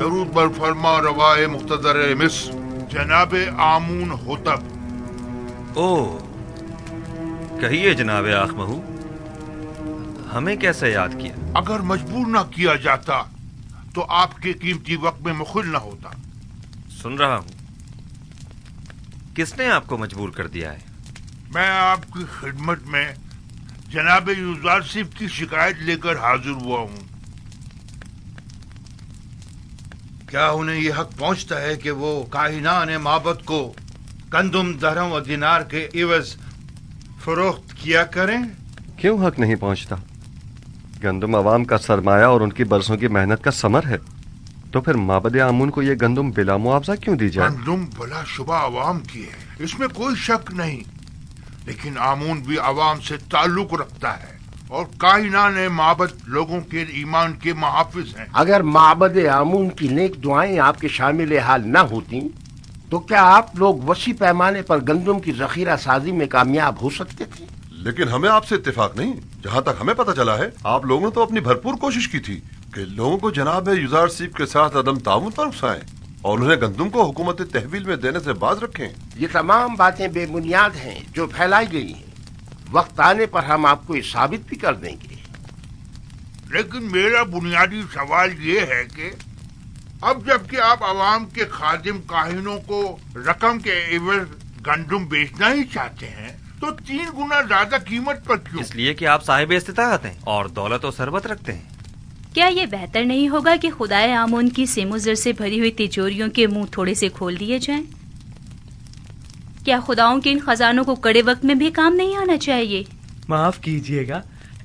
درود بر فرما روائے مقتدر مصر جناب آمون ہوتب۔ اوہ، کہیے جناب آخ مہو، ہمیں کیسے یاد کیا؟ اگر مجبور نہ کیا جاتا تو آپ کے قیمتی وقت میں مخل نہ ہوتا۔ سن رہا ہوں، کس نے آپ کو مجبور کر دیا ہے؟ میں آپ کی خدمت میں جناب یوزارسیف کی شکایت لے کر حاضر ہوا ہوں۔ کیا انہیں یہ حق پہنچتا ہے کہ وہ کاہنان معبد کو گندم، درہم و دینار کے عوض فروخت کیا کریں؟ کیوں حق نہیں پہنچتا؟ گندم عوام کا سرمایہ اور ان کی برسوں کی محنت کا ثمر ہے، تو پھر معبد آمون کو یہ گندم بلا معاوضہ کیوں دی جائے؟ گندم بلا شبہ عوام کی ہے، اس میں کوئی شک نہیں، لیکن آمون بھی عوام سے تعلق رکھتا ہے اور کائنان معبد لوگوں کے ایمان کے محافظ ہیں۔ اگر معبد آمون کی نیک دعائیں آپ کے شامل حال نہ ہوتی تو کیا آپ لوگ وسیع پیمانے پر گندم کی ذخیرہ سازی میں کامیاب ہو سکتے تھے؟ لیکن ہمیں آپ سے اتفاق نہیں۔ جہاں تک ہمیں پتہ چلا ہے، آپ لوگوں نے تو اپنی بھرپور کوشش کی تھی کہ لوگوں کو جناب یوزارسیف کے ساتھ عدم تعاون پر اکسائیں اور انہیں گندم کو حکومت تحویل میں دینے سے باز رکھیں۔ یہ تمام باتیں بے بنیاد ہیں جو پھیلائی گئی ہیں۔ وقت آنے پر ہم آپ کو یہ ثابت بھی کر دیں گے۔ لیکن میرا بنیادی سوال یہ ہے کہ اب جب کہ آپ عوام کے خادم کاہنوں کو رقم کے عوض گندم بیچنا ہی چاہتے ہیں تو 3 گنا زیادہ قیمت پر کیوں؟ اس لیے کہ آپ صاحب استطاعت ہیں اور دولت و ثروت رکھتے ہیں۔ کیا یہ بہتر نہیں ہوگا کہ خدائے آمون کی سیم و زر سے بھری ہوئی تجوریوں کے منہ تھوڑے سے کھول دیے جائیں؟ کیا خداؤں کے ان خزانوں کو کڑے وقت میں بھی کام نہیں آنا چاہیے؟ معاف کیجیے گا،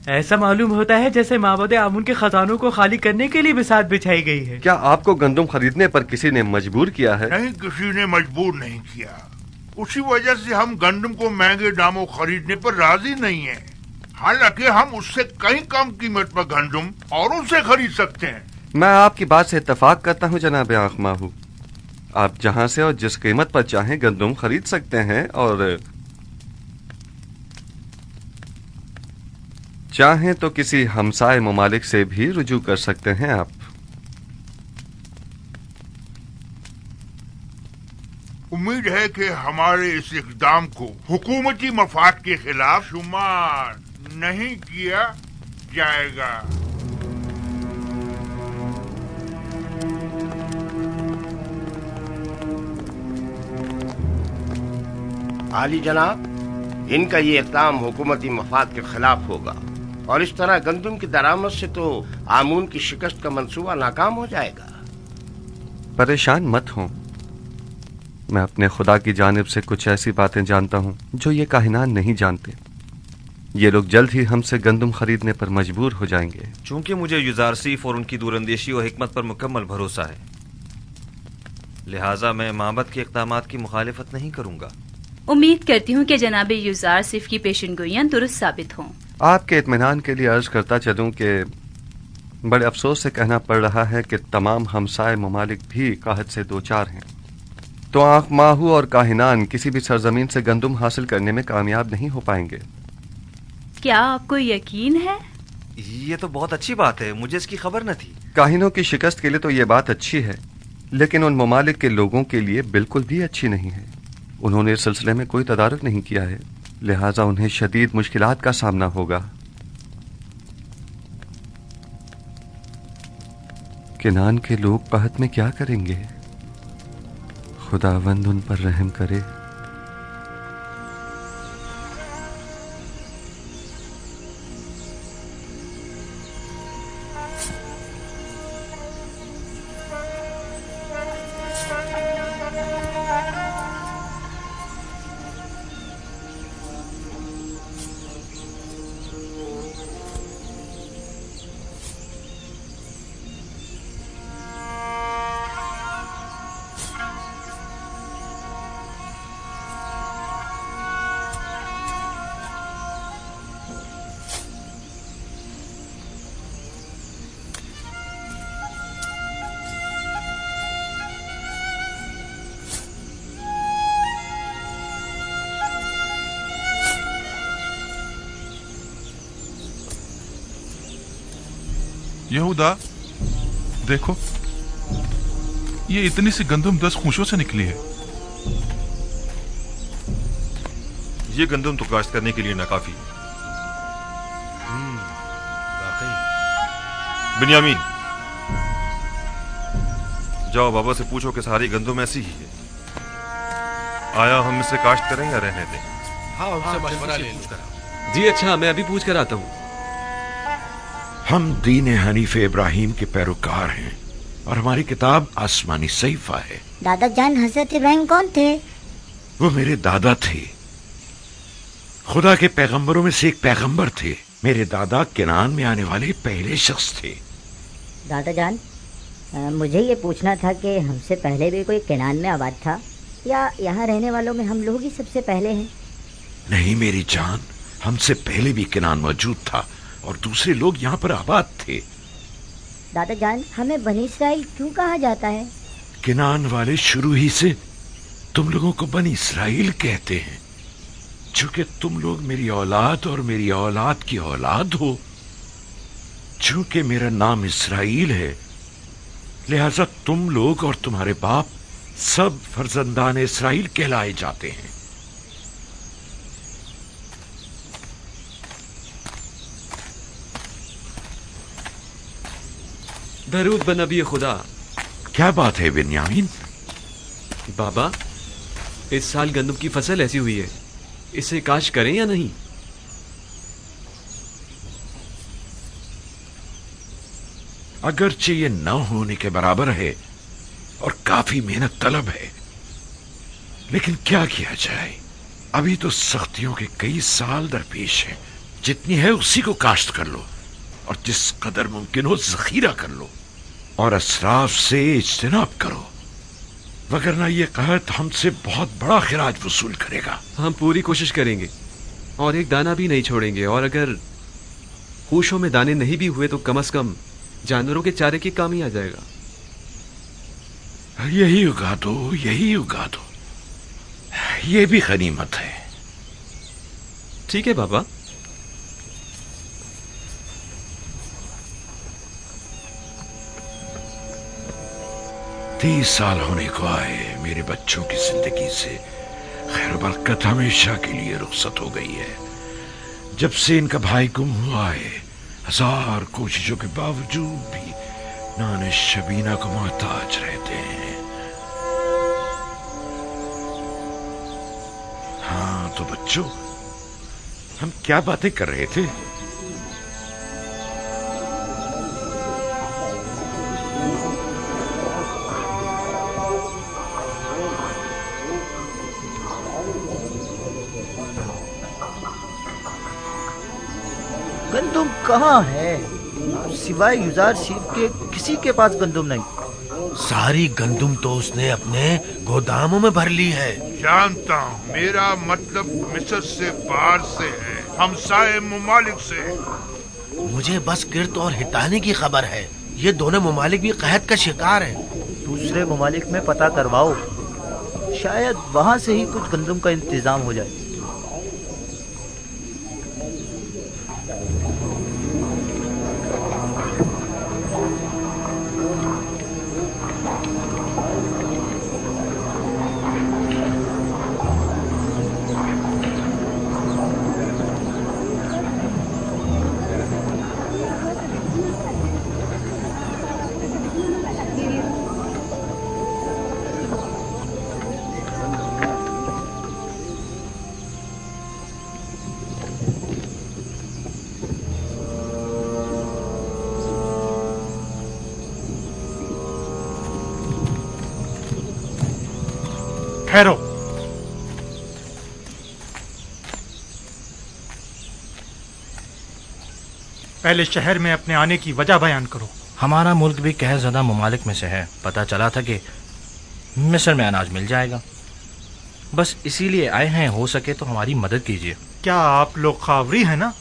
ایسا معلوم ہوتا ہے جیسے معبد آمون کے خزانوں کو خالی کرنے کے لیے بساط بچھائی گئی ہے۔ کیا آپ کو گندم خریدنے پر کسی نے مجبور کیا ہے؟ نہیں، کسی نے مجبور نہیں کیا، اسی وجہ سے ہم گندم کو مہنگے داموں خریدنے پر راضی نہیں ہیں، حالانکہ ہم اس سے کہیں کم قیمت پر گندم اوروں سے خرید سکتے ہیں۔ میں آپ کی بات سے اتفاق کرتا ہوں جناب آخ ماہو، آپ جہاں سے اور جس قیمت پر چاہیں گندم خرید سکتے ہیں، اور چاہیں تو کسی ہمسائے ممالک سے بھی رجوع کر سکتے ہیں۔ آپ امید ہے کہ ہمارے اس اقدام کو حکومتی مفاد کے خلاف شمار نہیں کیا جائے گا۔ عالی جناب، ان کا یہ اقدام حکومتی مفاد کے خلاف ہوگا، اور اس طرح گندم کی درآمد سے تو آمون کی شکست کا منصوبہ ناکام ہو جائے گا۔ پریشان مت ہوں، میں اپنے خدا کی جانب سے کچھ ایسی باتیں جانتا ہوں جو یہ کاہنان نہیں جانتے۔ یہ لوگ جلد ہی ہم سے گندم خریدنے پر مجبور ہو جائیں گے۔ چونکہ مجھے یوزارسیف اور ان کی دوراندیشی و حکمت پر مکمل بھروسہ ہے، لہٰذا میں معبد کے اقدامات کی مخالفت نہیں کروں گا۔ امید کرتی ہوں کہ جناب یوزارسیف کی پیشن گوئیاں درست ثابت ہوں۔ آپ کے اطمینان کے لیے عرض کرتا چلوں کہ بڑے افسوس سے کہنا پڑ رہا ہے کہ تمام ہمسائے ممالک بھی قحط سے دوچار ہیں، تو آنکھ ماہو اور کاہنان کسی بھی سرزمین سے گندم حاصل کرنے میں کامیاب نہیں ہو پائیں گے۔ کیا آپ کو یقین ہے؟ یہ تو بہت اچھی بات ہے، مجھے اس کی خبر نہ تھی۔ کاہنوں کی شکست کے لیے تو یہ بات اچھی ہے، لیکن ان ممالک کے لوگوں کے لیے بالکل بھی اچھی نہیں ہے۔ انہوں نے اس سلسلے میں کوئی تدارک نہیں کیا ہے، لہٰذا انہیں شدید مشکلات کا سامنا ہوگا۔ کنعان کے لوگ قحط میں کیا کریں گے؟ خداوند ان پر رحم کرے۔ یہودا، دیکھو ये इतनी सी गंदम 10 खूंशों से निकली है। ये गंदम तो काश्त करने के लिए नाकाफी। बिन्यामीन, जाओ बाबा से पूछो कि सारी गंदम ऐसी ही है। आया हम इसे काश्त करें या रहने दें? हाँ, उनसे मशवरा ले लो। जी अच्छा, मैं अभी पूछ कर आता हूँ। हम दीन हनीफ इब्राहिम के पैरोकार हैं और हमारी किताब आसमानी सहीफा है। दादा जान हजरत इब्राहिम कौन थे? वो मेरे दादा थे, खुदा के पैगंबरों में से एक पैगंबर थे। मेरे दादा किनान में आने वाले पहले शख्स थे। दादा जान, मुझे ये पूछना था कि हमसे पहले भी कोई किनान में आबाद था या यहाँ रहने वालों में हम लोग ही सबसे पहले हैं? नहीं मेरी जान, हमसे पहले भी किनान मौजूद था और दूसरे लोग यहाँ पर आबाद थे। दादा जान, हमें बनी इसराइल क्यों कहा जाता है? किनान वाले शुरू ही से तुम लोगों को बनी इसराइल कहते हैं, चूंकि तुम लोग मेरी औलाद और मेरी औलाद की औलाद हो। चूंकि मेरा नाम इसराइल है, लिहाजा तुम लोग और तुम्हारे बाप सब फर्जंदान इसराइल कहलाए जाते हैं। दरूद बन नबी खुदा। क्या बात है बिन्यामीन? बाबा, इस साल गंदम की फसल ऐसी हुई है, इसे काश करें या नहीं? अगरचे ये न होने के बराबर है और काफी मेहनत तलब है, लेकिन क्या किया जाए, अभी तो सख्तियों के कई साल दरपेश हैं। जितनी है उसी को काश्त कर लो और जिस कदर मुमकिन हो जखीरा कर लो और असराफ से इज्तिनाब करो, वगरना ये कहत हमसे बहुत बड़ा खिराज वसूल करेगा। हम पूरी कोशिश करेंगे और एक दाना भी नहीं छोड़ेंगे, और अगर होशों में दाने नहीं भी हुए तो कम से कम जानवरों के चारे के काम ही आ जाएगा। यही उगा दो, यही उगा दो, ये भी गनीमत है। ठीक है बाबा। तीस साल होने को आए मेरे बच्चों की जिंदगी से खैर बरकत हमेशा के लिए रुखसत हो गई है। जब से इनका भाई गुम हुआ है, हजार कोशिशों के बावजूद भी नाने शबीना को मोहताज रहते हैं। हाँ तो बच्चों, हम क्या बातें कर रहे थे? गंदुम कहाँ है? सिवाय युजार सीफ के किसी के पास गंदुम नहीं। सारी गंदुम तो उसने अपने गोदामों में भर ली है। जानता हूँ, मेरा मतलब मिस्र से, बाहर से है, हमसाए मुमालिक से। मुझे बस किर्त और हिताने की खबर है। ये दोनों मुमालिक भी कहत का शिकार हैं। दूसरे मुमालिक में पता करवाओ, शायद वहाँ से ही कुछ गंदुम का इंतजाम हो जाए। ठहरो। पहले शहर में अपने आने की वजह बयान करो। हमारा मुल्क भी कहर ज़दा मुमालिक में से है। पता चला था कि मिस्र में अनाज मिल जाएगा, बस इसीलिए आए हैं। हो सके तो हमारी मदद कीजिए। क्या आप लोग खावरी हैं ना?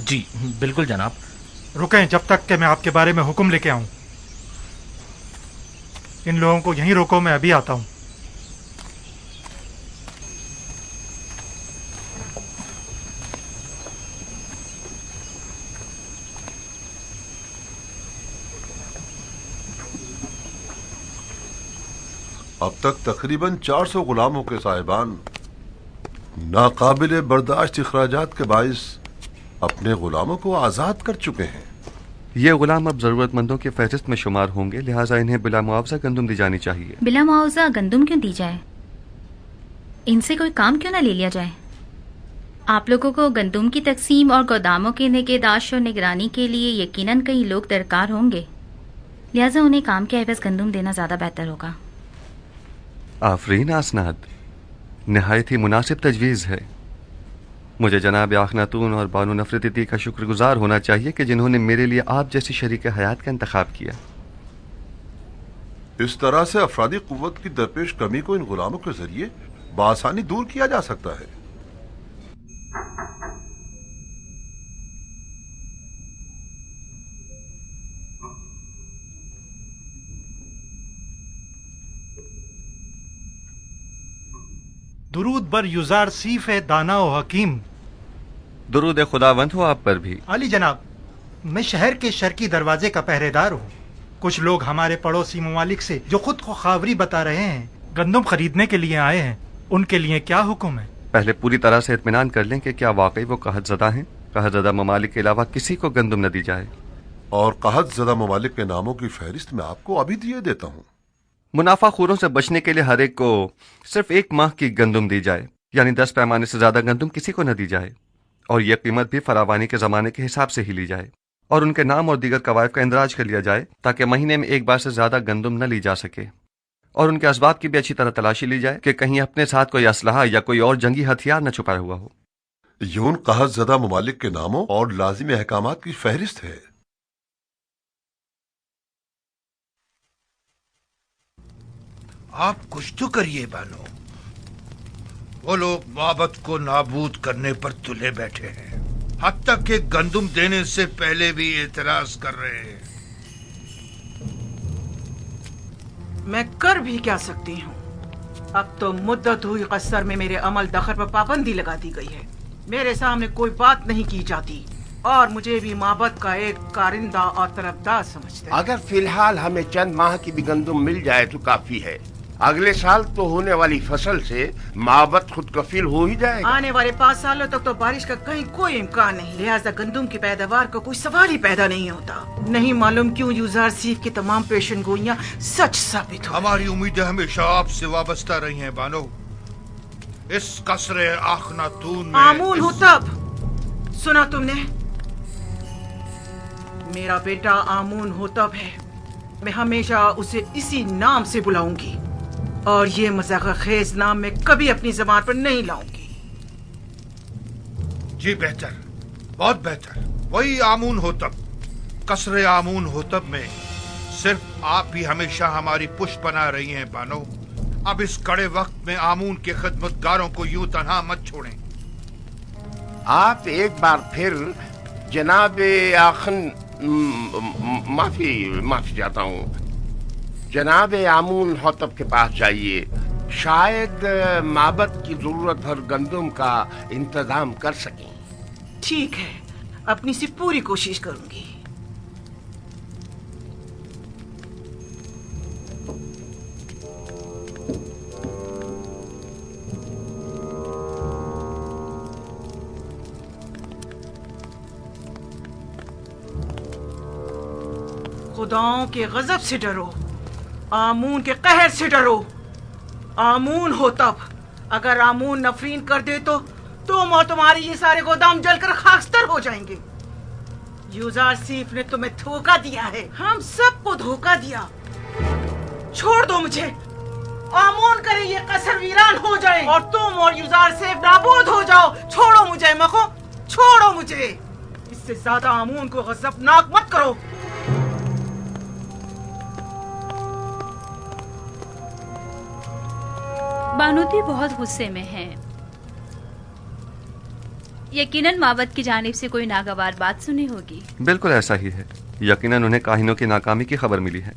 जी बिल्कुल जनाब। रुकें जब तक कि मैं आपके बारे में हुक्म लेके आऊं। इन लोगों को यहीं रोको, मैं अभी आता हूं। तक तकरीबन 400 गुलामों के साहिबान नाकाबिल बर्दाश्त अखराजात के बाइस अपने गुलामों को आज़ाद कर चुके हैं। ये गुलाम अब जरूरतमंदों की फहरिस्त में शुमार होंगे, लिहाजा इन्हें बिला मुआवजा गंदुम दी जानी चाहिए। बिला मुआवजा गंदुम क्यों दी जाए? इनसे कोई काम क्यों ना ले लिया जाए? आप लोगों को गंदुम की तकसीम और गोदामों की निगहदाश्त और निगरानी के लिए यकीनन कई लोग दरकार होंगे, लिहाजा उन्हें काम के एवज गंदुम देना ज्यादा बेहतर होगा। आफरीन आसनाद, नहायत ही मुनासिब तजवीज़ है। मुझे जनाब आखनातून और बानो नफरती का शुक्रगुजार होना चाहिए कि जिन्होंने मेरे लिए आप जैसी शरीक हयात का इंतखाब किया। इस तरह से अफरादी कुव्वत की दरपेश कमी को इन गुलामों के जरिए बआसानी दूर किया जा सकता है। दुरूद बर युजार सीफ है दाना व हकीम। दुरूद खुदावंद हो आप पर भी। अली जनाब, मैं शहर के शर्की दरवाजे का पहरेदार हूँ। कुछ लोग हमारे पड़ोसी ममालिक से जो खुद को खावरी बता रहे हैं गंदम खरीदने के लिए आए हैं, उनके लिए क्या हुक्म है? पहले पूरी तरह से इत्मीनान कर लें कि क्या वाकई वो कहतज़दा हैं। कहतज़दा ममालिक के अलावा किसी को गंदम न दी जाए। और कहतज़दा ममालिक के नामों की फहरिस्त मैं आपको अभी दिए देता हूँ। मुनाफा खोरों से बचने के लिए हर एक को सिर्फ 1 माह की गंदुम दी जाए, यानी 10 पैमाने से ज्यादा गंदुम किसी को न दी जाए, और यह कीमत भी फरावानी के जमाने के हिसाब से ही ली जाए, और उनके नाम और दीगर कवायद का इंदराज कर लिया जाए ताकि महीने में एक बार से ज्यादा गंदुम न ली जा सके, और उनके असबाब की भी अच्छी तरह तलाशी ली जाए कि कहीं अपने साथ कोई असलहा या कोई और जंगी हथियार न छुपाया हुआ हो। यून कहतज़दा ममालिक के नामों और लाजिमी अहकामात की फहरिस्त है। आप कुछ तो करिए बानो। वो लोग माबद को नाबूद करने पर तुले बैठे हैं, हत्ता के गंदुम देने से पहले भी एतराज कर रहे हैं। मैं कर भी क्या सकती हूँ? अब तो मुद्दत हुई कसर में मेरे अमल दखल पर पाबंदी लगा दी गई है। मेरे सामने कोई बात नहीं की जाती और मुझे भी माबद का एक कारिंदा और तरफदार समझते हैं। अगर फिलहाल हमें चंद माह की भी गंदुम मिल जाए तो काफी है। अगले साल तो होने वाली फसल से माबद खुद कफील हो ही जाएगा। आने वाले 5 सालों तक तो बारिश का कहीं कोई इम्कान नहीं, लिहाजा गंदुम की पैदावार का कोई सवाल ही पैदा नहीं होता। नहीं मालूम क्यों युजार सीफ की तमाम पेशन गोइयां सच साबित हो। हमारी उम्मीदें हमेशा आपसे वाबस्ता रही हैं बानो। इस कसरे आखनातून में आमून हो तब सुना तुमने? मेरा बेटा आमून हो तब है। मैं हमेशा उसे इसी नाम से बुलाऊंगी और ये मजाक खेज नाम मैं कभी अपनी जबान पर नहीं लाऊंगी। जी बेहतर, बहुत बेहतर, वही आमून होतब। कसरे आमून होतब में सिर्फ आप ही हमेशा हमारी पुष्ट बना रही हैं बानो। अब इस कड़े वक्त में आमून के खिदमतगारों को यूं तन्हा मत छोड़ें। आप एक बार फिर जनाब आखन माफी चाहता हूँ, जनाब आमून होतब के पास जाइए। शायद माबद की जरूरत भर गंदुम का इंतजाम कर सकें। ठीक है, अपनी से पूरी कोशिश करूंगी। खुदाओं के गजब से डरो, आमून के कहर से डरो। आमून हो तब, अगर आमून नफरीन कर दे तो तुम और तुम्हारे ये सारे गोदाम जलकर खाकस्तर हो जाएंगे। युजार सीफ ने तुम्हें धोखा दिया है, हम सबको धोखा दिया। छोड़ दो मुझे, आमून करे ये कसर वीरान हो जाए और तुम और युजार सीफ नाबूद हो जाओ। छोड़ो मुझे मखो, छोड़ो मुझे। इससे ज्यादा आमून को गजबनाक मत करो। बानोती बहुत गुस्से में हैं। यकीनन माबद की जानिब से कोई नागवार बात सुनी होगी। बिल्कुल ऐसा ही है। यकीनन उन्हें काहिनों की नाकामी की खबर मिली है।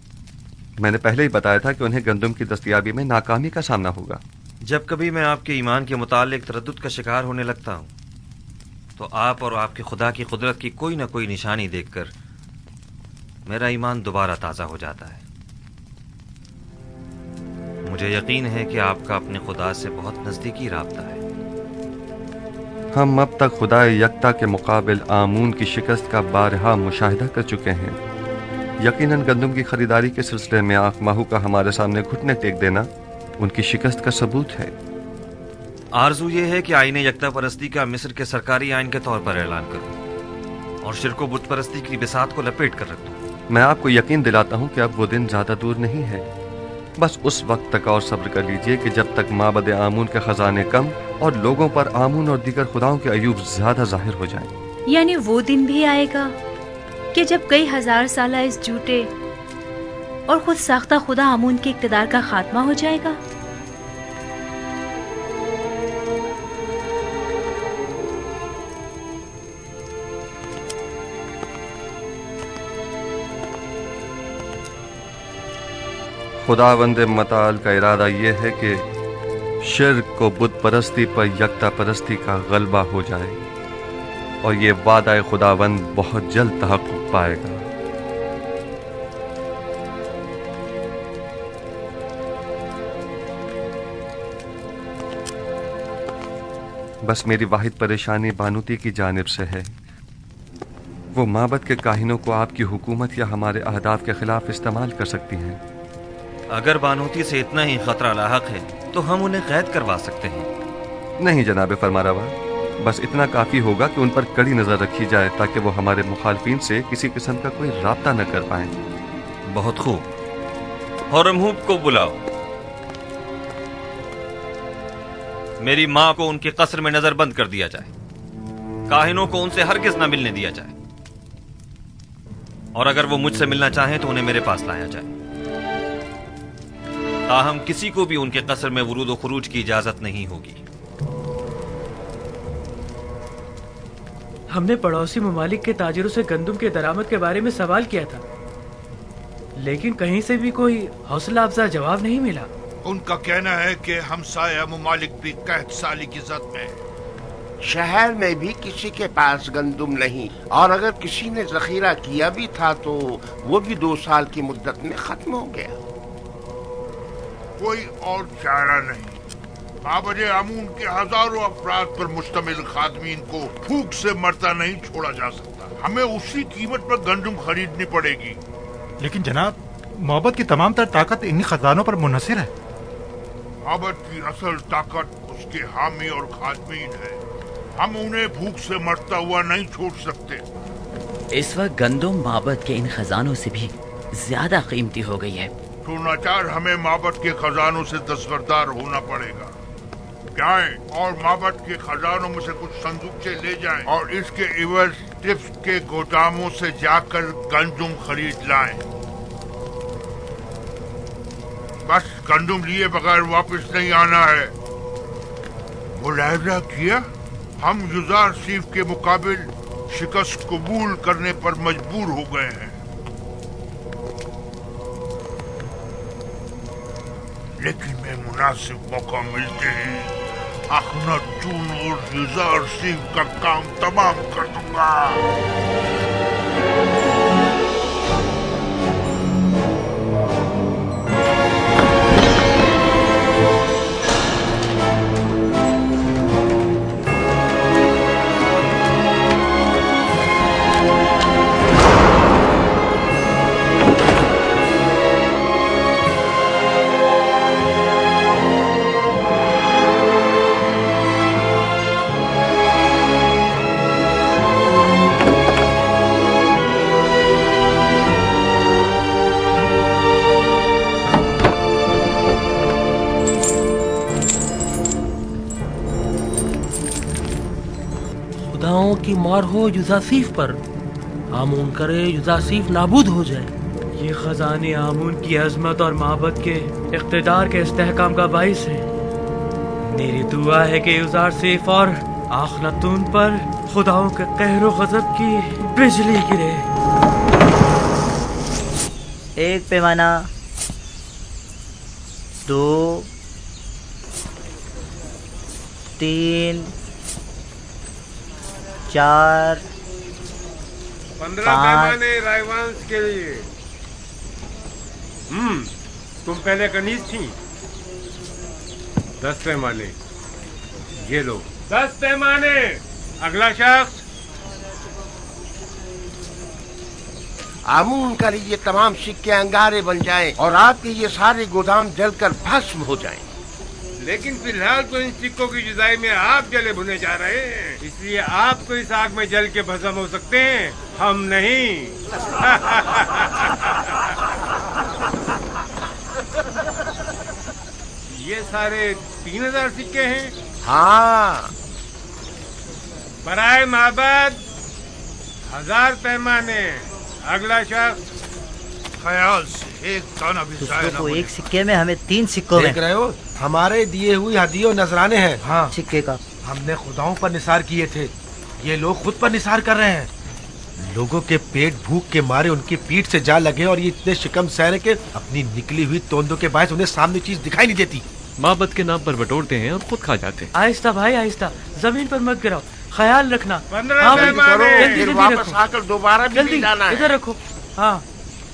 मैंने पहले ही बताया था कि उन्हें गंदुम की दस्तयाबी में नाकामी का सामना होगा। जब कभी मैं आपके ईमान के मुतालिक तरद्दुद का शिकार होने लगता हूँ तो आप और आपके खुदा की कुदरत की कोई न कोई निशानी देखकर मेरा ईमान दोबारा ताज़ा हो जाता है। मुझे यकीन है कि आपका अपने खुदा से बहुत नजदीकी राब्ता है। हम अब तक खुदा यकता के मुकाबिल आमून की शिकस्त का बारहा मुशाहिदा कर चुके हैं। यकीनन गंदम की खरीदारी के सिलसिले में आँख माहू का हमारे सामने घुटने टेक देना उनकी शिकस्त का सबूत है। आरजू ये है कि आईने यकता परस्ती का मिस्र के सरकारी आइन के तौर पर ऐलान करूं और शिरको बुत परस्ती की बिसात को लपेट कर रख दूं। मैं आपको यकीन दिलाता हूँ कि अब वो दिन ज्यादा दूर नहीं है। बस उस वक्त तक और सब्र कर लीजिए कि जब तक माबद आमून के खजाने कम और लोगों पर आमून और दीगर खुदाओं के अयूब ज्यादा जाहिर हो जाएं। यानी वो दिन भी आएगा कि जब कई हजार साल इस झूठे और खुद साख्ता खुदा आमून के इक़्तिदार का खात्मा हो जाएगा। खुदावंद मताल का इरादा यह है कि शिर्क को बुत परस्ती पर यकता परस्ती का गलबा हो जाए और ये वादा खुदावंद बहुत जल्द तहक़्क़ुक़ पाएगा। बस मेरी वाहिद परेशानी बानूती की जानिब से है। वो माबद के काहिनों को आपकी हुकूमत या हमारे अहदाफ के खिलाफ इस्तेमाल कर सकती हैं। अगर बानूती से इतना ही खतरा लाहक है तो हम उन्हें कैद करवा सकते हैं। नहीं जनाब फरमारवा, बस इतना काफी होगा कि उन पर कड़ी नजर रखी जाए ताकि वो हमारे मुखालफिन से किसी किस्म का कोई राब्ता न कर पाए। बहुत खूब। हरमहूब को बुलाओ। मेरी माँ को उनके कस्र में नजरबंद कर दिया जाए। काहिनों को उनसे हरगिज न मिलने दिया जाए और अगर वो मुझसे मिलना चाहें तो उन्हें मेरे पास लाया जाए। ताहम किसी को भी उनके कस्र में वुरूद व खुरूज की इजाजत नहीं होगी। हमने पड़ोसी ममालिक के ताजिरों से गंदम के दरामद के बारे में सवाल किया था, लेकिन कहीं से भी कोई हौसला अफजा जवाब नहीं मिला। उनका कहना है कि हमसाया ममालिक भी कहत साली की जद में। शहर में भी किसी के पास गंदम नहीं, और अगर किसी ने जखीरा किया भी था तो वो भी 2 साल की मुद्दत में खत्म हो गया। कोई और चारा नहीं। माबद आमून के हजारों अफराद पर मुश्तमिल खादमीन को भूख से मरता नहीं छोड़ा जा सकता। हमें उसी कीमत पर गंदम खरीदनी पड़ेगी। लेकिन जनाब, माबद की तमाम तर ताकत इन्हीं खजानों पर मुनहसिर है। माबद की असल ताकत उसके हामी और खादमीन है। हम उन्हें भूख से मरता हुआ नहीं छोड़ सकते। इस वक्त गंदम माबद के इन खजानों से भी ज्यादा कीमती हो गई है। तो नाचार हमें माबद के खजानों से दस्तबरदार होना पड़ेगा। जाएं और माबद के खजानों में से कुछ संदूकचे ले जाएं और इसके इवज टिप्स के गोदामों से जाकर गंदम खरीद लाएं। बस गंदम लिए बगैर वापस नहीं आना है। मुलाहिजा किया, हम युजार सीफ के मुकाबिल शिकस्त कबूल करने पर मजबूर हो गए हैं। लेकिन मैं मुनासिब मौका मिलते ही अखनातून और युजार सीफ का काम तमाम कर दूंगा। की मार हो युजासीफ पर, आमून करे युजासीफ नाबूद हो जाए। ये खजाने आमून की अजमत और माबद के इख्तिदार के इस्तेहकाम का बाइस है। मेरी दुआ है कि युजासीफ और आखनातून पर खुदाओं के कहरो गजब की बिजली गिरे। 1 पैमाना, 2, 3, 4, 15 पैमाने रायवंश के लिए। तुम पहले कनीज थी, 10 पैमाने, ये लो 10 पैमाने। अगला शख्स। आमून का ये तमाम सिक्के अंगारे बन जाएं और आपके ये सारे गोदाम जलकर भस्म हो जाएं। लेकिन फिलहाल तो इन सिक्कों की जुदाई में आप जले भुने जा रहे हैं, इसलिए आप तो इस आग में जल के भस्म हो सकते हैं, हम नहीं। ये सारे 3000 सिक्के हैं। हाँ। बराए माबद 1000 पैमाने। अगला शख्स। ख्याल से एक दाना भी जाए ना तो एक सिक्के में हमें 3 सिक्कों में। देख रहे हो, हमारे दिए हुई हदियों नजराने हैं। हाँ, सिक्के का हमने खुदाओं पर निसार किए थे, ये लोग खुद पर निसार कर रहे हैं। लोगों के पेट भूख के मारे उनकी पीठ से जा लगे और ये इतने शिकम सहरे के अपनी निकली हुई तोंदों के बायस उन्हें सामने चीज दिखाई नहीं देती। माबद के नाम पर बटोरते हैं और खुद खा जाते हैं। आहिस्ता भाई आहिस्ता, जमीन पर मत गिराओ, ख्याल रखना। 15 पैमाने। फिर वापस आकर दोबारा भी नहीं जाना है। इधर रखो। हाँ,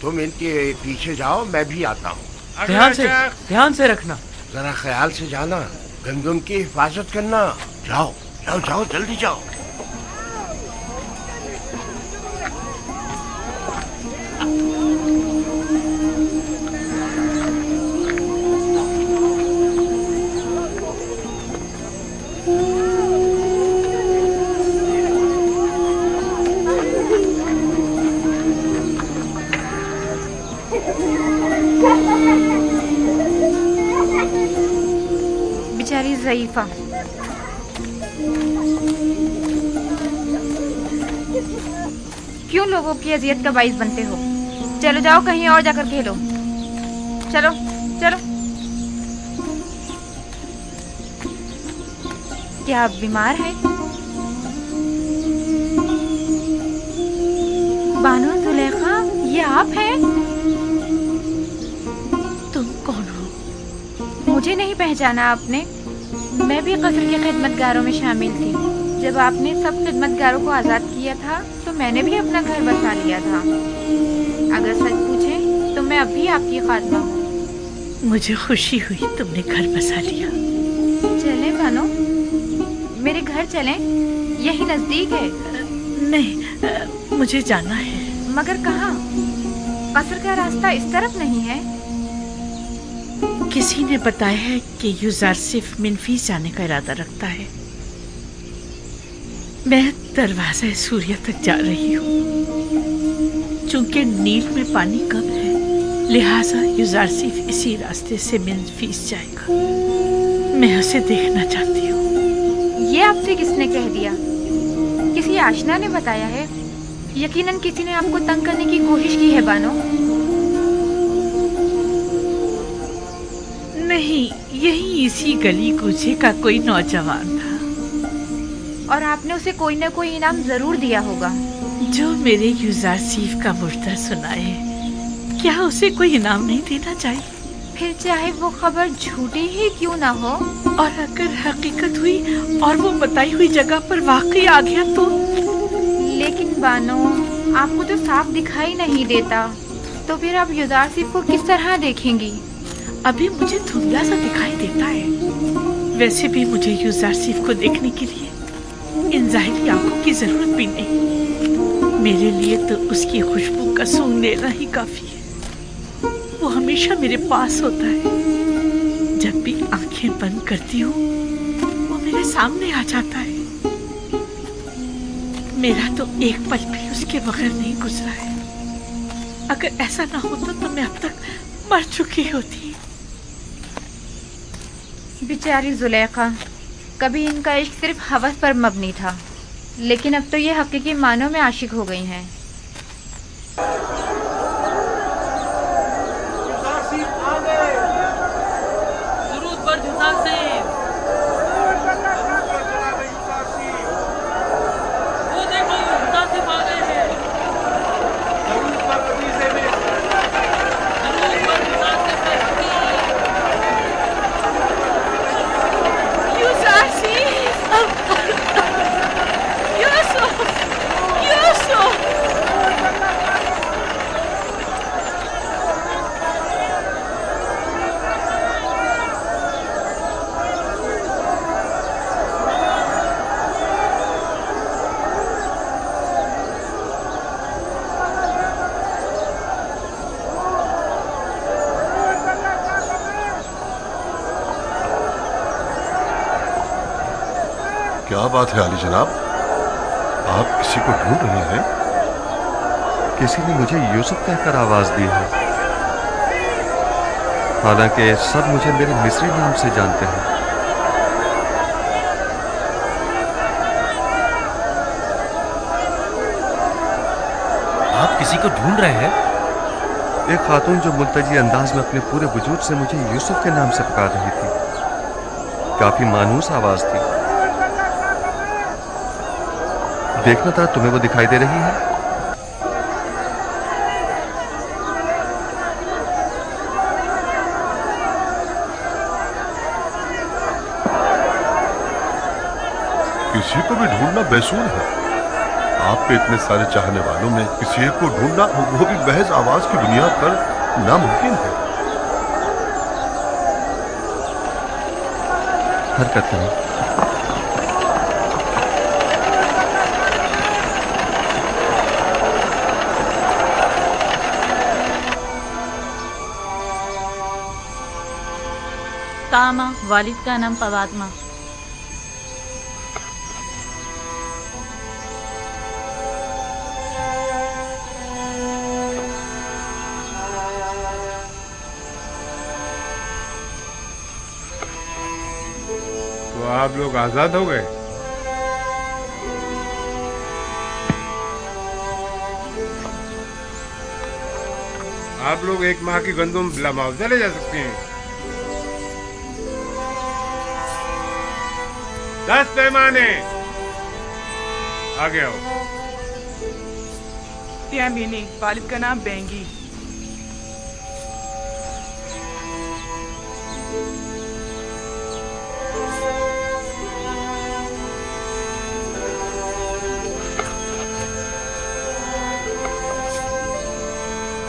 तुम इनके पीछे जाओ, मैं भी आता हूँ। ध्यान से रखना। जरा ख्याल से जाना, गंदम की हिफाजत करना। जाओ जाओ जाओ, जल्दी जाओ। बेचारी ज़ईफ़ा, क्यों लोगों की अजियत का बाइस बनते हो? चलो जाओ कहीं और जाकर खेलो। चलो चलो। क्या आप बीमार हैं? बानो जुलेखा, ये आप हैं? तुम कौन हो? मुझे नहीं पहचाना आपने? मैं भी कस्र के खिदमतगारों में शामिल थी। जब आपने सब खिदमतगारों को आज़ाद किया था तो मैंने भी अपना घर बसा लिया था। अगर सच पूछें तो मैं अब भी आपकी खादमा हूँ। मुझे खुशी हुई तुमने घर बसा लिया। चलें बानो, मेरे घर चलें, यही नजदीक है। नहीं, मुझे जाना है। मगर कहाँ? कस्र का रास्ता इस तरफ नहीं है। किसी ने बताया है कि यूज़ार सिर्फ मिनफीस जाने का इरादा रखता है। मैं दरवाज़ा सूर्य तक जा रही हूँ। चूंकि नील में पानी कम है, लिहाजा यूज़ार सिर्फ इसी रास्ते से मिनफीस जाएगा। मैं उसे देखना चाहती हूँ। ये आपसे किसने कह दिया? किसी आशना ने बताया है? यकीनन किसी ने आपको तंग करने की कोशिश की है बानो। नहीं, यही इसी गली कूचे का कोई नौजवान था। और आपने उसे कोई न कोई इनाम जरूर दिया होगा। जो मेरे यूज़ार सीफ का मुर्दा सुनाए, क्या उसे कोई इनाम नहीं देना चाहिए? फिर चाहे वो खबर झूठी ही क्यों ना हो। और अगर हकीकत हुई और वो बताई हुई जगह पर वाकई आ गया तो? लेकिन बानो, आपको तो साफ दिखाई नहीं देता, तो फिर आप यूज़ार सीफ को किस तरह देखेंगी? अभी मुझे धुंधला सा दिखाई देता है। वैसे भी मुझे यूज़ार सिफ को देखने के लिए इन ज़ाहिरी आंखों की जरूरत भी नहीं। मेरे लिए तो उसकी खुशबू का सूंघ लेना ही काफी है। वो हमेशा मेरे पास होता है। जब भी आंखें बंद करती हूँ, वो मेरे सामने आ जाता है। मेरा तो एक पल भी उसके बगैर नहीं गुजरा है। अगर ऐसा ना होता तो मैं अब तक मर चुकी होती। बेचारी जुलेखा, कभी इनका इश्क सिर्फ हवस पर मबनी था, लेकिन अब तो ये हकीकी मानों में आशिक हो गई हैं। क्या बात है अली जनाब, आप किसी को ढूंढ रहे हैं? किसी ने मुझे यूसुफ कहकर आवाज दी है, हालांकि सब मुझे मेरे मिस्री नाम से जानते हैं। आप किसी को ढूंढ रहे हैं? एक खातून जो मुल्तजी अंदाज में अपने पूरे वजूद से मुझे यूसुफ के नाम से पुकार रही थी। काफी मानूस आवाज थी। देखना था तुम्हें वो दिखाई दे रही है? किसी को भी ढूंढना बेसूर है। आपके इतने सारे चाहने वालों में किसी एक को ढूंढना, वो भी महज आवाज की बुनियाद पर, नामुमकिन है। हरकत करें। तामा, वालिद का नाम पवादमा। तो आप लोग आजाद हो गए? आप लोग 1 माह की गंदम बिला मुआवजा ले जा सकते हैं। 10 पैमाने आगे आओ। यामिनी, वालिद का नाम बेंगी।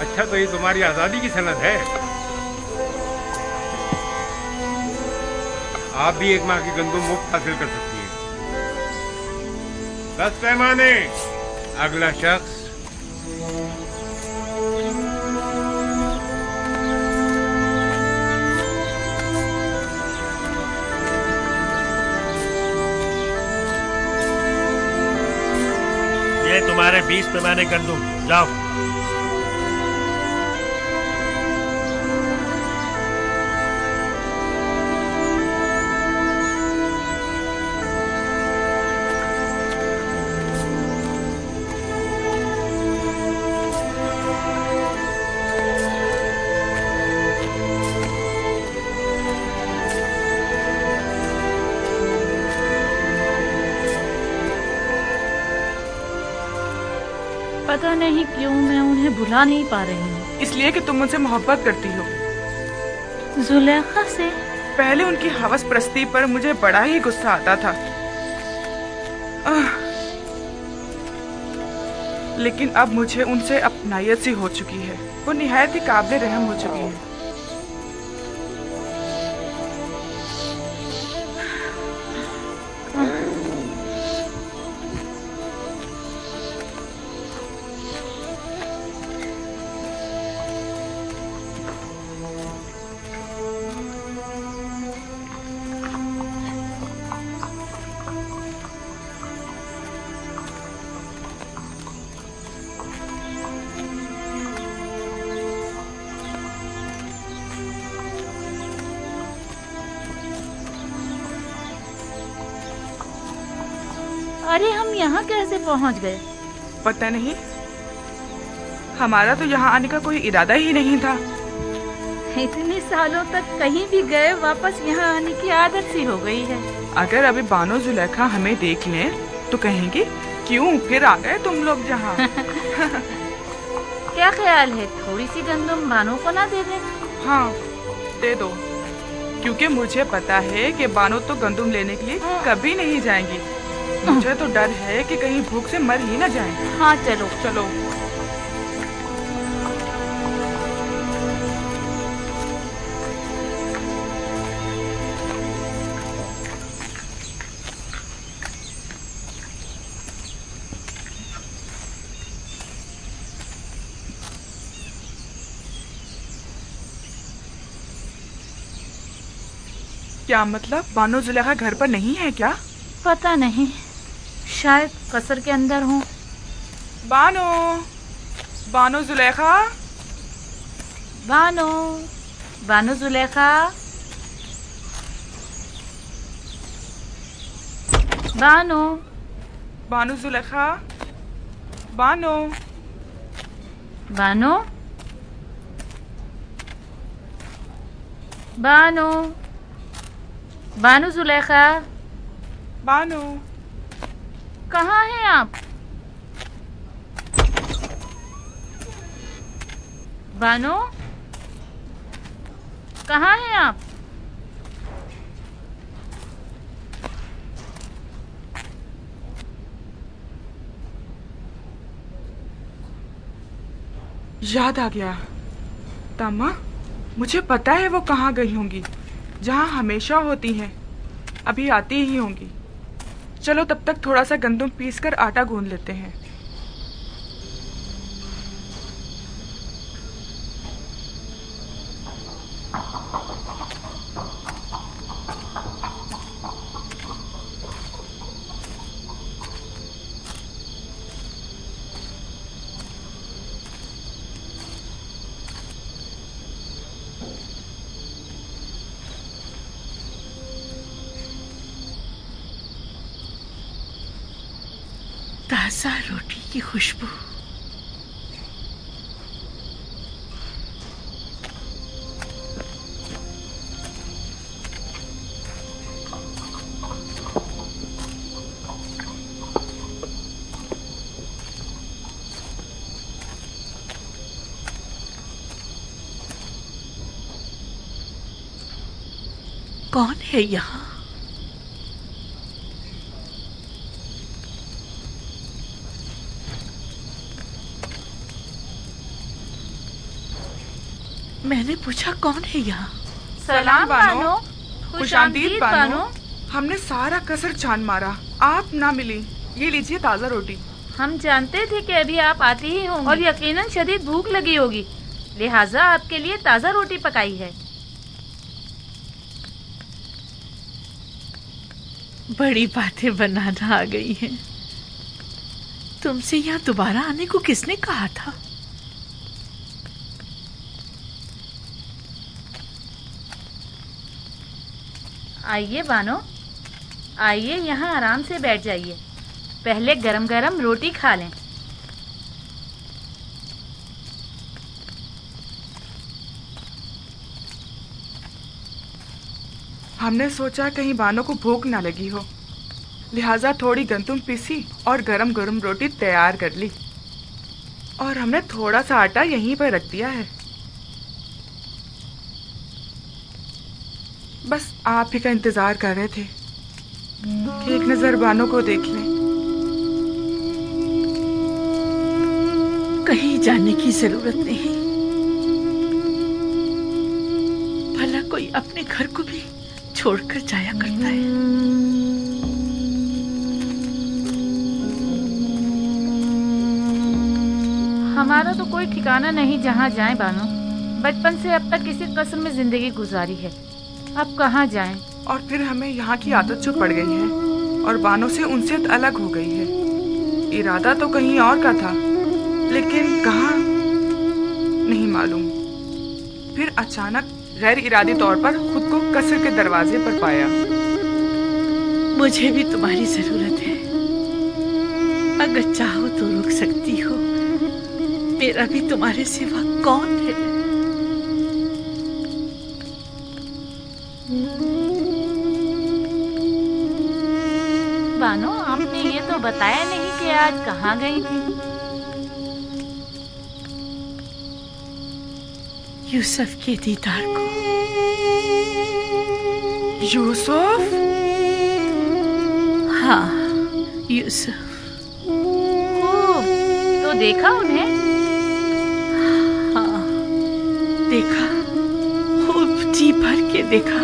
अच्छा, तो ये तुम्हारी आजादी की सनद है। आप भी 1 माह की गंदम मुफ्त हासिल कर सकती हैं। 10 पैमाने। अगला शख्स। ये तुम्हारे 20 पैमाने गंदम, जाओ। पता नहीं क्यों मैं उन्हें भुला नहीं पा रही हूँ। इसलिए कि तुम उनसे मोहब्बत करती हो। जुलेखा से? पहले उनकी हवस परस्ती पर मुझे बड़ा ही गुस्सा आता था, लेकिन अब मुझे उनसे अपनायत सी हो चुकी है। वो निहायत ही काबिल रहम हो चुकी है। अरे हम यहाँ कैसे पहुँच गए? पता नहीं, हमारा तो यहाँ आने का कोई इरादा ही नहीं था। इतने सालों तक कहीं भी गए, वापस यहाँ आने की आदत सी हो गई है। अगर अभी बानो जुलेखा हमें देख लें तो कहेंगे क्यों फिर आ गए तुम लोग यहाँ। क्या ख्याल है, थोड़ी सी गंदम बानो को ना दे दें? हाँ, दे दो, क्योंकि मुझे पता है कि बानो तो गंदम लेने के लिए कभी नहीं जाएंगी। मुझे तो डर है कि कहीं भूख से मर ही ना जाएं। हाँ चलो चलो। क्या मतलब, बानो जुलेखा घर पर नहीं है क्या? पता नहीं, शायद कसर के अंदर हूँ। बानो, बानो जुलेखा, बानो, बानो जुलेखा, बानो, बानो जुलेखा, बानो, बानो, बानो, बानो जुलेखा, बानो, कहाँ हैं आप? बानो, कहाँ हैं आप? याद आ गया। तामा, मुझे पता है वो कहाँ गई होंगी, जहाँ हमेशा होती हैं। अभी आती ही होंगी। चलो तब तक थोड़ा सा गंदम पीसकर आटा गूंद लेते हैं। ताजा रोटी की खुशबू, कौन है यहाँ? मैंने पूछा कौन है यहाँ? सलाम बानो, खुशामदीद बानो। हमने सारा कसर छान मारा, आप ना मिली। ये लीजिए ताज़ा रोटी। हम जानते थे कि अभी आप आती ही होंगी और यकीनन शदीद भूख लगी होगी, लिहाजा आपके लिए ताज़ा रोटी पकाई है। बड़ी बातें बनाना आ गई हैं। तुमसे यहाँ दोबारा आने को किसने कहा था? आइए बानो, आइए यहाँ आराम से बैठ जाइए। पहले गरम गरम रोटी खा लें। हमने सोचा कहीं बानो को भूख ना लगी हो, लिहाजा थोड़ी गंदम पीसी और गरम गरम रोटी तैयार कर ली। और हमने थोड़ा सा आटा यहीं पर रख दिया है। बस आप ही का इंतजार कर रहे थे कि एक नजर बानो को देख लें। कहीं जाने की जरूरत नहीं, भला कोई अपने घर को भी छोड़कर जाया करता है। हमारा तो कोई ठिकाना नहीं जहाँ जाएं बानो। बचपन से अब तक किसी कसर में जिंदगी गुजारी है, अब कहाँ जाएं? और फिर हमें यहाँ की आदत जो पड़ गई है और बानो से उनसे अलग हो गई है। इरादा तो कहीं और का था, लेकिन कहाँ नहीं मालूम। फिर अचानक गैर इरादी तौर पर खुद को कसर के दरवाजे पर पाया। मुझे भी तुम्हारी जरूरत है, अगर चाहो तो रुक सकती हो। मेरा भी तुम्हारे सिवा कौन है? बानो, आपने ये तो बताया नहीं कि आज कहाँ गई थी। यूसुफ के दीदार को। यूसुफ? हाँ, यूसुफ। खूब, तो देखा उन्हें? हाँ, देखा, खूब जी भर के देखा।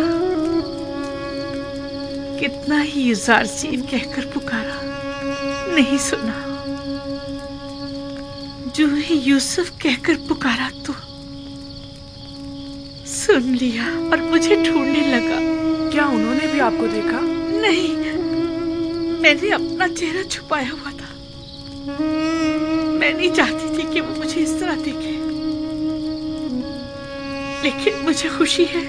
कितना ही युज़ारसीन कहकर पुकारा, नहीं सुना। जो ही यूसुफ कहकर पुकारा तो सुन लिया और मुझे ढूंढने लगा। क्या उन्होंने भी आपको देखा? नहीं, मैंने अपना चेहरा छुपाया हुआ था। मैं नहीं चाहती थी कि वो मुझे इस तरह देखे, लेकिन मुझे खुशी है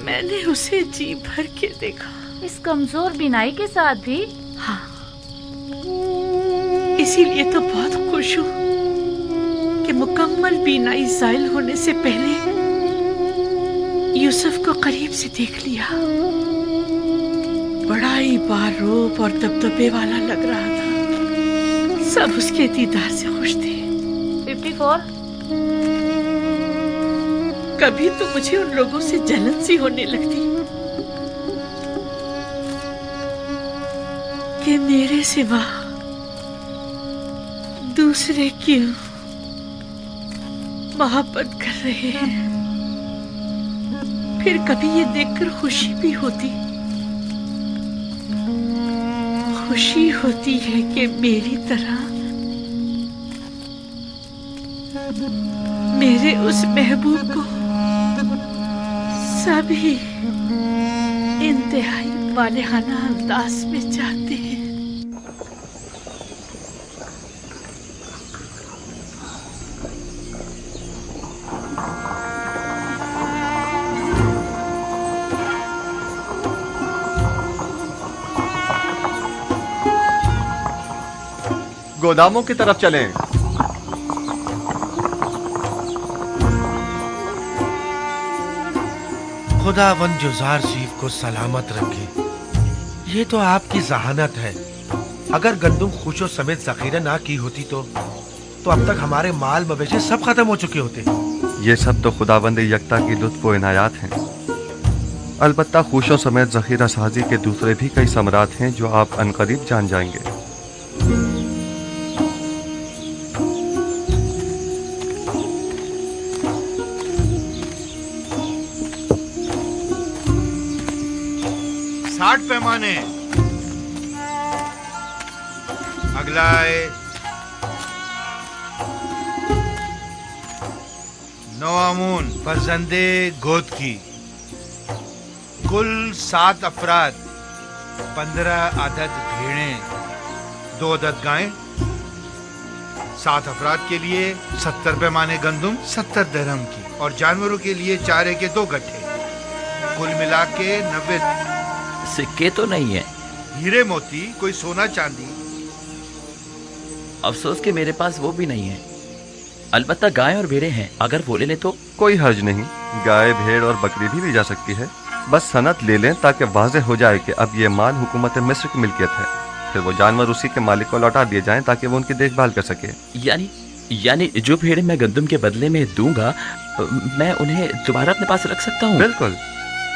मैंने उसे जी भर के देखा। इस कमजोर बीनाई के साथ भी? हाँ, इसीलिए तो बहुत खुश हूँ कि मुकम्मल बीनाई ज़ाइल होने से पहले यूसुफ को करीब से देख लिया। बड़ा ही बारूप और दबदबे वाला लग रहा था। सब उसके दीदार से खुश थे। 54? कभी तो मुझे उन लोगों से जलन सी होने लगती कि मेरे सिवा दूसरे क्यों मोहब्बत कर रहे हैं। फिर कभी ये देखकर खुशी भी होती, खुशी होती है कि मेरी तरह मेरे उस महबूब को सभी इंतहाई वालेहाना अंदाज में चाहते हैं। गोदामों की तरफ चलें। खुदावंद जुज़ार सीफ को सलामत रखे। ये तो आपकी जहानत है। अगर गंदुम खुशो समेत जखीरा ना की होती तो अब तक हमारे माल मवेशी सब खत्म हो चुके होते। ये सब तो खुदावंद यकता की लुत्फ व इनायात हैं। अलबत्ता खुशों समेत जखीरा साजी के दूसरे भी कई समरात हैं जो आप अनकरीब जान जाएंगे। पैमाने अगला है 9 आमून फरजंदे गोद की। कुल 7 अफराद, 15 अदद भेड़ें, 2 अदद गायें। 7 अफराद के लिए 70 पैमाने गंदुम 70 दरहम की, और जानवरों के लिए चारे के 2 गट्ठे। कुल मिला के 90। सिक्के तो नहीं है? हीरे मोती, कोई सोना चांदी। अफसोस कि मेरे पास वो भी नहीं है। अलबत्ता गाय और भेड़ें हैं, अगर वो ले लें तो। कोई हर्ज नहीं, गाय भेड़ और बकरी भी ली जा सकती है। बस सनद ले लें ताकि वाज़ेह हो जाए कि अब ये माल हुकूमत मिस्र की मिल्कियत है। फिर वो जानवर उसी के मालिक को लौटा दिए जाएं ताकि वो उनकी देखभाल कर सके। यानी जो भेड़ें मैं गंदुम के बदले में दूंगा, मैं उन्हें दोबारा अपने पास रख सकता हूँ? बिल्कुल।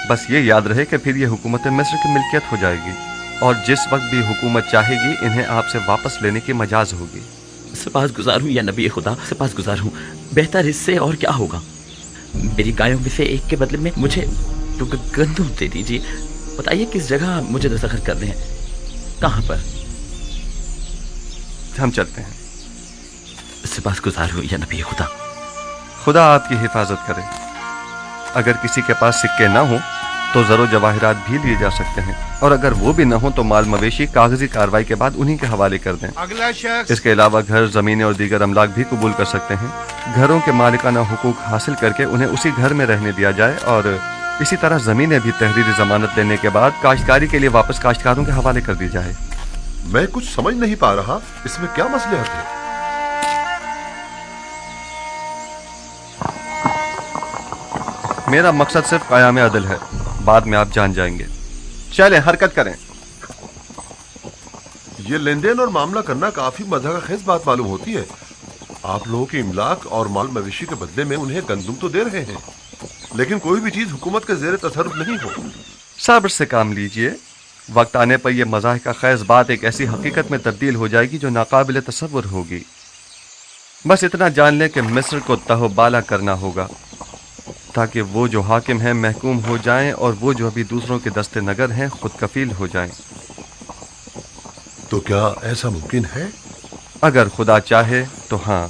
बस ये याद रहे कि फिर ये हुकूमत मिस्र की मिल्कियत हो जाएगी, और जिस वक्त भी हुकूमत चाहेगी इन्हें आपसे वापस लेने की मजाज होगी। सपासगुजार हूँ या नबी खुदा, सपासगुजार हूँ। बेहतर इससे और क्या होगा। मेरी गायों में से एक के बदले में मुझे तो गंदुम दे दीजिए। बताइए किस जगह मुझे दस्तखत कर दें, कहाँ पर? हम चलते हैं। सपासगुजार हूँ या नबी खुदा। खुदा आपकी हिफाजत करे। अगर किसी के पास सिक्के ना हो तो ज़रो जवाहिरात भी लिए जा सकते हैं, और अगर वो भी ना हो तो माल मवेशी कागजी कार्रवाई के बाद उन्हीं के हवाले कर दें। अगला शख्स। इसके अलावा घर, ज़मीनें और दीगर अमलाक भी कबूल कर सकते हैं। घरों के मालिकाना हुकूक हासिल करके उन्हें उसी घर में रहने दिया जाए, और इसी तरह ज़मीनें भी तहरीरी जमानत लेने के बाद काश्तकारी के लिए वापस काश्तकारों के हवाले कर दी जाए। मैं कुछ समझ नहीं पा रहा, इसमें क्या मसलहत है? मेरा मकसद सिर्फ क़याम अदल है, बाद में आप जान जाएंगे। चलें, हरकत करें। ये लेन देन और मामला करना काफी मज़ाक़खेज़ बात मालूम होती है। आप लोगों की इमलाक और माल मवेशी के बदले में उन्हें गंदुम तो दे रहे हैं, लेकिन कोई भी चीज हुकूमत के ज़ेरे तसर्रुफ नहीं हो। सब्र से काम लीजिए। वक्त आने पर यह मज़ाक़खेज़ बात एक ऐसी हकीकत में तब्दील हो जाएगी जो नाकाबिल तसव्वुर होगी। बस इतना जान लें कि मिस्र को तहबाला करना होगा, ताकि वो जो हाकिम हैं महकूम हो जाएं, और वो जो अभी दूसरों के दस्ते नगर हैं खुद कफील हो जाएं। तो क्या ऐसा मुमकिन है? अगर खुदा चाहे तो हाँ।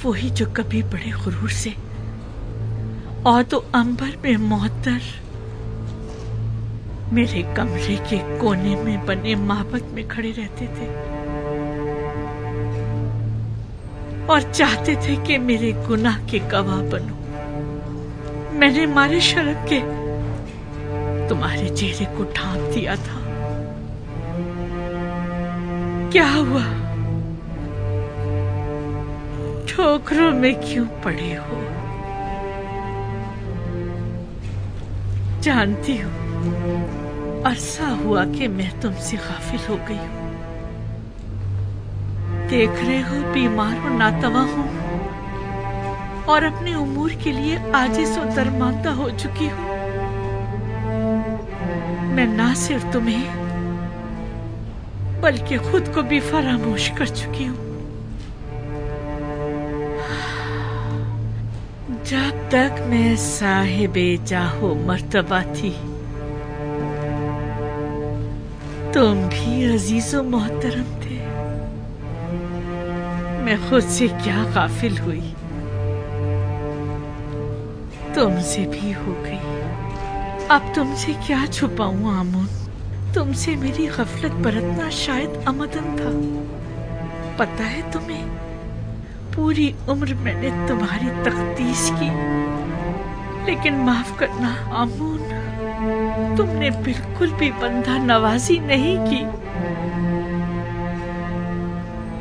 वही जो कभी बड़े गुरूर से और तो अंबर में मोहतर मेरे कमरे के कोने में बने माबद में खड़े रहते थे और चाहते थे कि मेरे गुनाह के गवाह बनो। मैंने मारे शर्म के तुम्हारे चेहरे को ढांप दिया था। क्या हुआ? ठोकरों में क्यों पड़े हो? जानती हूँ अरसा हुआ कि मैं तुमसे गाफिल हो गई हूँ। देख रहे हो बीमार और नातवा हूँ और अपने उमूर के लिए आजिज़ और दरमांदा हो चुकी हूँ। मैं ना सिर्फ तुम्हें बल्कि खुद को भी फरामोश कर चुकी हूँ। जब तक मैं साहिबे जाहो मर्तबा थी तुम भी अजीजो मोहतरम थे। मैं खुद से क्या गाफिल हुई, तुमसे भी हो गई। अब तुमसे क्या छुपाऊं आमून? तुमसे मेरी गफलत बरतना शायद आमदन था। पता है तुम्हें, पूरी उम्र मैंने तुम्हारी तख्तीस की, लेकिन माफ करना आमून, तुमने बिल्कुल भी बंदा नवाजी नहीं की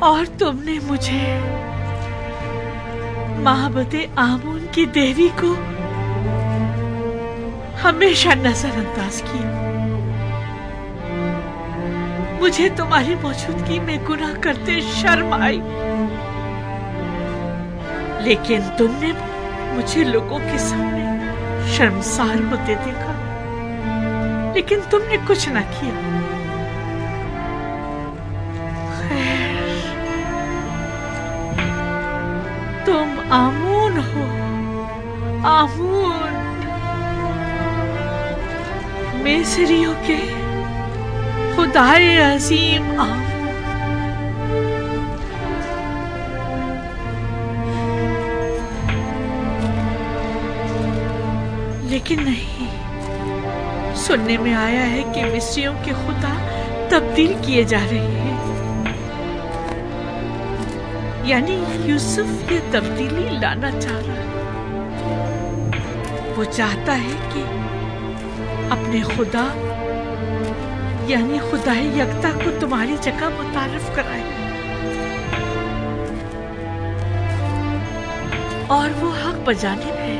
और तुमने मुझे माहबते आमून की देवी को हमेशा नजरअंदाज किया। मुझे तुम्हारी मौजूदगी में गुनाह करते शर्म आई, लेकिन तुमने मुझे लोगों के सामने शर्मसार होते देखा, लेकिन तुमने कुछ न किया। खैर, तुम आमून हो, आमून, मिस्रियों के खुदाए अजीम आमून। लेकिन नहीं, सुनने में आया है कि मिस्रियों के खुदा तब्दील किए जा रहे हैं। यानी यूसुफ ये तब्दीली लाना चाह रहा है। वो चाहता है कि अपने खुदा यानी खुदाए यकता को तुम्हारी जगह मुतारफ कराए, और वो हक बजानिब है।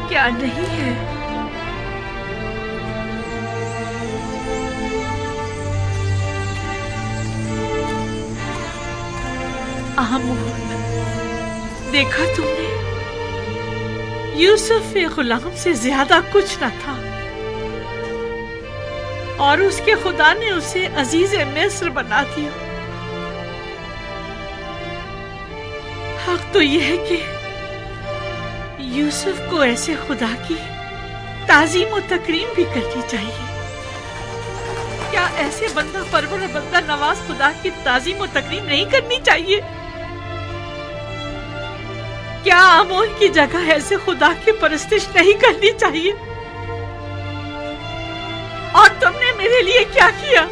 क्या नहीं है? आमून, देखा तुमने, यूसुफ एक गुलाम से ज्यादा कुछ न था और उसके खुदा ने उसे अजीज मिस्र बना दिया। हक तो यह है कि यूसुफ को ऐसे खुदा की ताजीम और तकरीम भी करनी चाहिए। क्या ऐसे बंदा परवर और बंदा नवाज खुदा की ताजीम और तकरीम नहीं करनी चाहिए? क्या आमोन की जगह ऐसे खुदा की परस्तिश नहीं करनी चाहिए? और तुमने मेरे लिए क्या किया?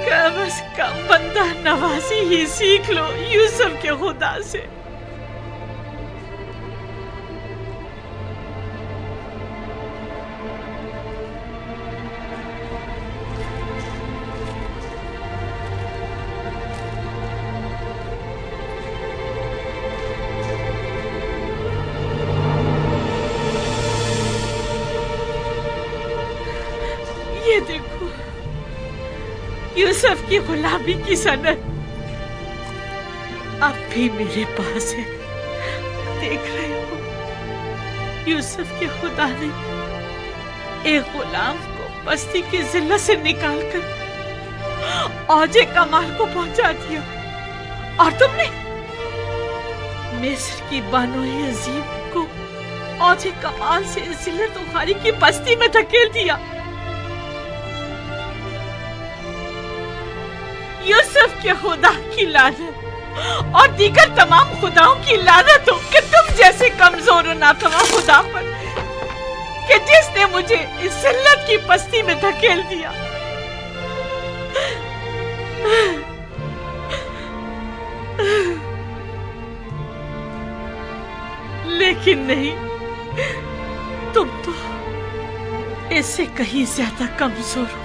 कम से कम बंदा नवाजी ही सीख लो यूसुफ के खुदा से। ये देखो, यूसुफ की गुलामी की सनद अब भी मेरे पास है। देख रहे हो, यूसुफ के खुदा ने एक गुलाम को बस्ती की जिल्लत से निकालकर औजे कमाल को पहुंचा दिया, और तुमने मिस्र की बानोए अजीम को औजे कमाल से जिल्लत उखारी की बस्ती में धकेल दिया। यूसुफ के खुदा की लानत और दीगर तमाम खुदाओं की लानत हो कि तुम जैसे कमजोर और नातवा खुदा पर, कि जिसने मुझे इस जिल्लत की पस्ती में धकेल दिया। लेकिन नहीं, तुम तो इससे कहीं ज्यादा कमजोर हो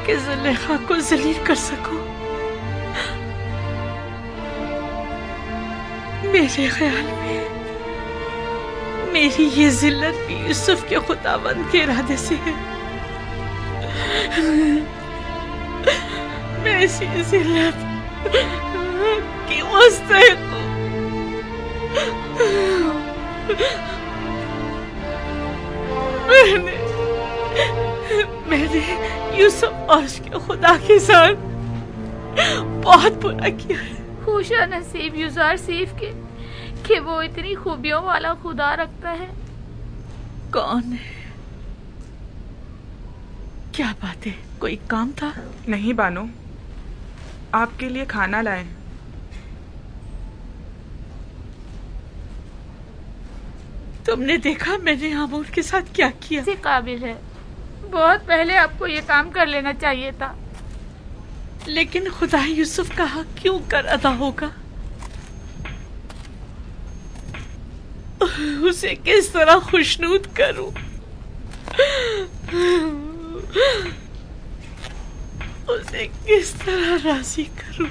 कि जुलेखा को जलील कर सको। मेरे ख्याल में मेरी ये जिल्लत भी यूसुफ के खुदावंद के इरादे से है। मैं इसी जिल्लत की मुस्तहिक हूँ। मैंने यूसुफ और उसके खुदा के साथ बहुत बुरा किया है। खुशा नसीब यूज़र सीफ के कि वो इतनी खूबियों वाला खुदा रखता है। कौन है? क्या बात है, कोई काम था? नहीं बानो, आपके लिए खाना लाए। तुमने देखा मैंने आमून के साथ क्या किया? से काबिल है, बहुत पहले आपको ये काम कर लेना चाहिए था। लेकिन खुदा यूसुफ का हक क्यों कर अदा होगा? उसे किस तरह खुशनूद करूं? उसे किस तरह राजी करूं?